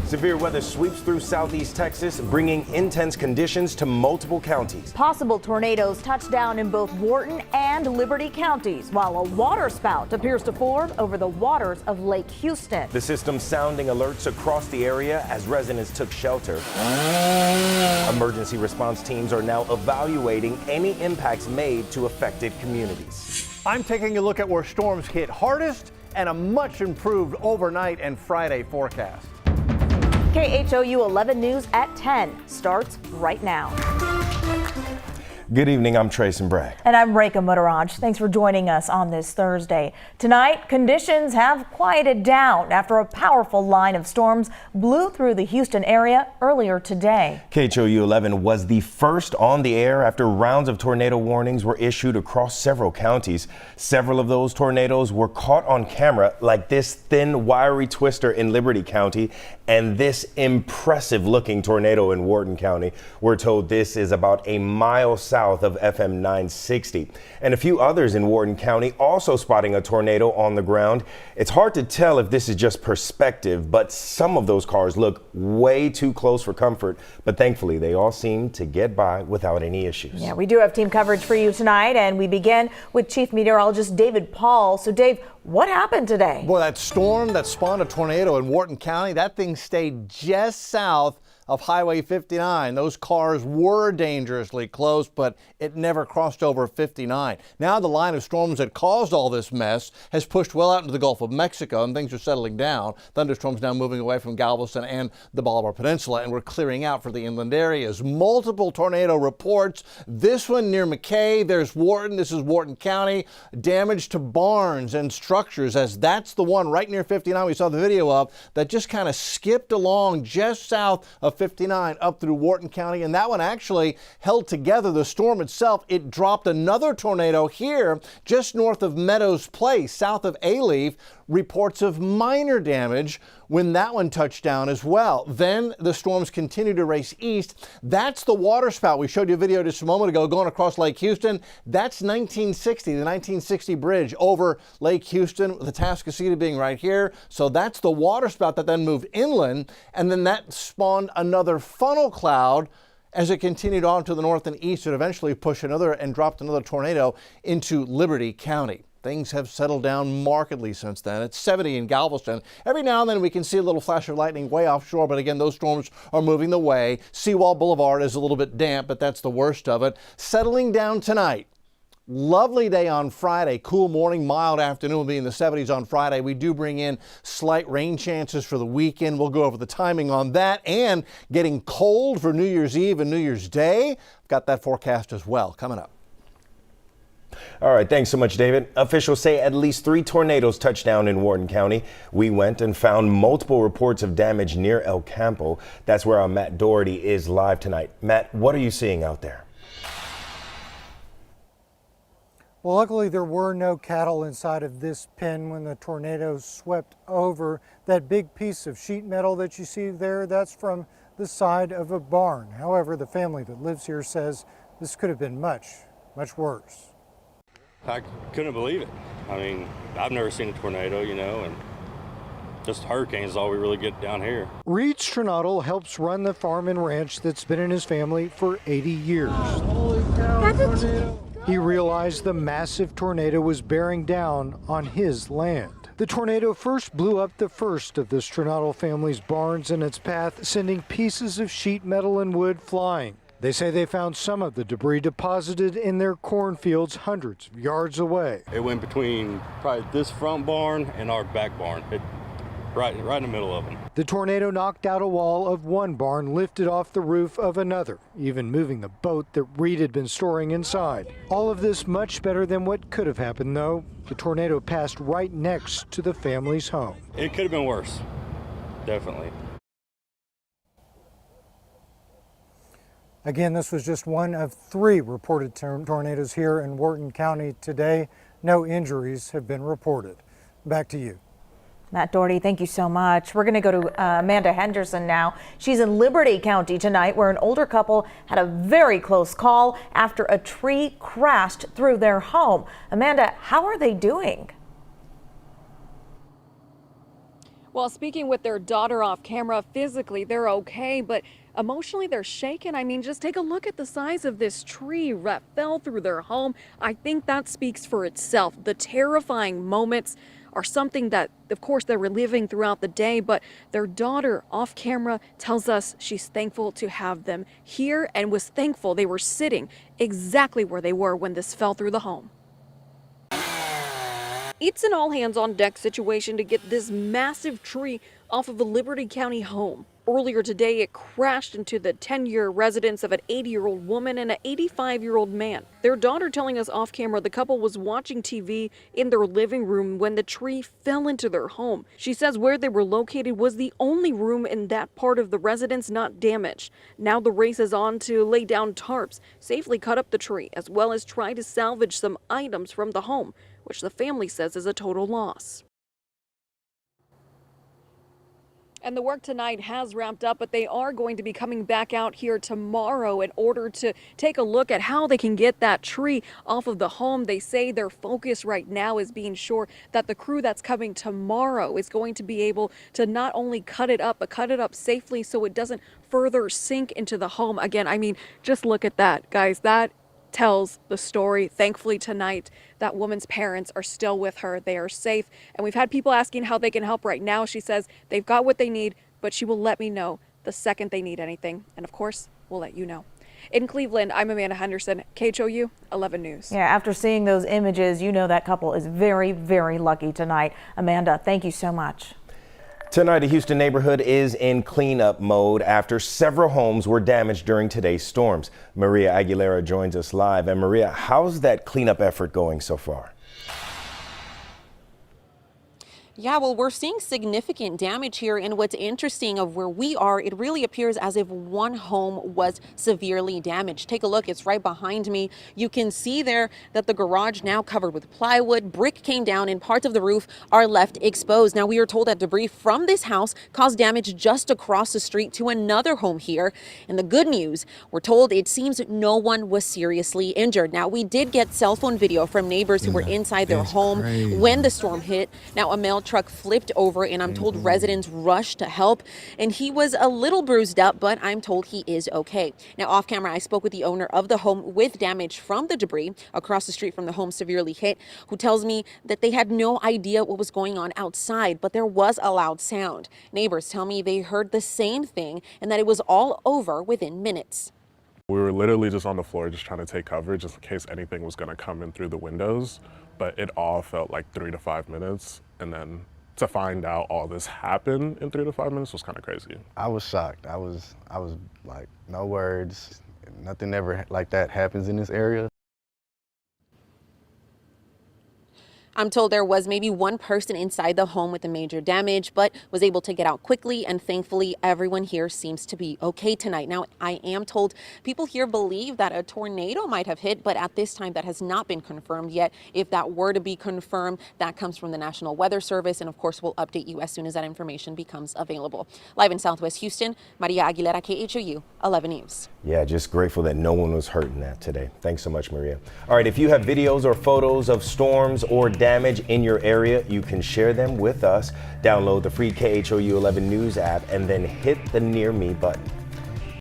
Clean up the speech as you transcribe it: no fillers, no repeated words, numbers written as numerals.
Severe weather sweeps through southeast Texas, bringing intense conditions to multiple counties. Possible tornadoes touch down in both Wharton and Liberty counties, while a waterspout appears to form over the waters of Lake Houston. The system sounding alerts across the area as residents took shelter. Emergency response teams are now evaluating any impacts made to affected communities. I'm taking a look at where storms hit hardest and a much improved overnight and Friday forecast. KHOU 11 News at 10 starts right now. Good evening, I'm Trayson Bray. And I'm Reka Mutteraj. Thanks for joining us on this Thursday. Tonight, conditions have quieted down after a powerful line of storms blew through the Houston area earlier today. KHOU 11 was the first on the air after rounds of tornado warnings were issued across several counties. Several of those tornadoes were caught on camera, like this thin, wiry twister in Liberty County and this impressive looking tornado in Wharton County. We're told this is about a mile south of FM 960. And a few others in Wharton County also spotting a tornado on the ground. It's hard to tell if this is just perspective, but some of those cars look way too close for comfort. But thankfully, they all seem to get by without any issues. Yeah, we do have team coverage for you tonight, and we begin with Chief Meteorologist David Paul. So Dave, what happened today? Boy, that storm that spawned a tornado in Wharton County, that thing stayed just south of Highway 59. Those cars were dangerously close, but it never crossed over 59. Now the line of storms that caused all this mess has pushed well out into the Gulf of Mexico, and things are settling down. Thunderstorms now moving away from Galveston and the Bolivar Peninsula, and we're clearing out for the inland areas. Multiple tornado reports. This one near McKay. There's Wharton. This is Wharton County. Damage to barns and structures, as that's the one right near 59 we saw the video of that just kind of skipped along just south of 59 up through Wharton County, and that one actually held together. The storm itself, it dropped another tornado here just north of Meadows Place, south of Alief. Reports of minor damage when that one touched down as well. Then the storms continue to race east. That's the waterspout. We showed you a video just a moment ago going across Lake Houston. That's 1960, the 1960 bridge over Lake Houston, the Atascocita being right here. So that's the waterspout that then moved inland, and then that spawned another funnel cloud as it continued on to the north and east. It eventually pushed another and dropped another tornado into Liberty County. Things have settled down markedly since then. It's 70 in Galveston. Every now and then we can see a little flash of lightning way offshore, but again, those storms are moving the way. Seawall Boulevard is a little bit damp, but that's the worst of it. Settling down tonight. Lovely day on Friday, cool morning, mild afternoon will be in the 70s on Friday. We do bring in slight rain chances for the weekend. We'll go over the timing on that, and getting cold for New Year's Eve and New Year's Day. I've got that forecast as well coming up. All right, thanks so much, David. Officials say at least 3 tornadoes touched down in Wharton County. We went and found multiple reports of damage near El Campo. That's where our Matt Doherty is live tonight. Matt, what are you seeing out there? Well, luckily there were no cattle inside of this pen when the tornado swept over. That big piece of sheet metal that you see there, that's from the side of a barn. However, the family that lives here says this could have been much worse. I couldn't believe it. I mean, I've never seen a tornado, and just hurricanes is all we really get down here. Reed Stronadel helps run the farm and ranch that's been in his family for 80 years. Holy cow, he realized the massive tornado was bearing down on his land. The tornado first blew up the first of the Stronadel family's barns in its path, sending pieces of sheet metal and wood flying. They say they found some of the debris deposited in their cornfields hundreds of yards away. It went between probably this front barn and our back barn, right in the middle of them. The tornado knocked out a wall of one barn, lifted off the roof of another, even moving the boat that Reed had been storing inside. All of this much better than what could have happened, though. The tornado passed right next to the family's home. It could have been worse, definitely. Again, this was just one of 3 reported tornadoes here in Wharton County today. No injuries have been reported. Back to you. Matt Doherty, thank you so much. We're going to go to Amanda Henderson now. She's in Liberty County tonight, where an older couple had a very close call after a tree crashed through their home. Amanda, how are they doing? Well, speaking with their daughter off camera, physically they're okay, but emotionally they're shaken. I mean, just take a look at the size of this tree that fell through their home. I think that speaks for itself. The terrifying moments are something that, of course, they're reliving throughout the day, but their daughter off camera tells us she's thankful to have them here and was thankful they were sitting exactly where they were when this fell through the home. It's an all-hands-on-deck situation to get this massive tree off of a Liberty County home. Earlier today, it crashed into the 10-year residence of an 80-year-old woman and an 85-year-old man. Their daughter telling us off camera the couple was watching TV in their living room when the tree fell into their home. She says where they were located was the only room in that part of the residence not damaged. Now the race is on to lay down tarps, safely cut up the tree, as well as try to salvage some items from the home, which the family says is a total loss. And the work tonight has wrapped up, but they are going to be coming back out here tomorrow in order to take a look at how they can get that tree off of the home. They say their focus right now is being sure that the crew that's coming tomorrow is going to be able to not only cut it up, but cut it up safely so it doesn't further sink into the home. Again, I mean, just look at that, guys. That tells the story. Thankfully tonight, that woman's parents are still with her. They are safe. And we've had people asking how they can help right now. She says they've got what they need, but she will let me know the second they need anything. And of course, we'll let you know. In Cleveland, I'm Amanda Henderson, KHOU 11 News. Yeah, after seeing those images, you know that couple is very, very lucky tonight. Amanda, thank you so much. Tonight, a Houston neighborhood is in cleanup mode after several homes were damaged during today's storms. Maria Aguilera joins us live. And Maria, how's that cleanup effort going so far? Yeah, well, we're seeing significant damage here. And what's interesting of where we are, it really appears as if one home was severely damaged. Take a look. It's right behind me. You can see there that the garage now covered with plywood. Brick came down and parts of the roof are left exposed. Now, we are told that debris from this house caused damage just across the street to another home here. And the good news, we're told it seems no one was seriously injured. Now, we did get cell phone video from neighbors who were inside their home when the storm hit. Now, a male truck flipped over and I'm told residents rushed to help, and he was a little bruised up, but I'm told he is okay. Now, off camera, I spoke with the owner of the home with damage from the debris across the street from the home severely hit, who tells me that they had no idea what was going on outside, but there was a loud sound. Neighbors tell me they heard the same thing and that it was all over within minutes. We were literally just on the floor just trying to take cover just in case anything was going to come in through the windows, but it all felt like 3 to 5 minutes, and then to find out all this happened in 3 to 5 minutes was kind of crazy. I was shocked. I was like, no words. Nothing ever like that happens in this area. I'm told there was maybe one person inside the home with the major damage, but was able to get out quickly, and thankfully everyone here seems to be okay tonight. Now, I am told people here believe that a tornado might have hit, but at this time that has not been confirmed yet. If that were to be confirmed, that comes from the National Weather Service, and of course we'll update you as soon as that information becomes available. Live in Southwest Houston, Maria Aguilera, KHOU 11 News. Yeah, just grateful that no one was hurt in that today. Thanks so much, Maria. All right, if you have videos or photos of storms or damage in your area, you can share them with us. Download the free KHOU 11 News app and then hit the Near Me button.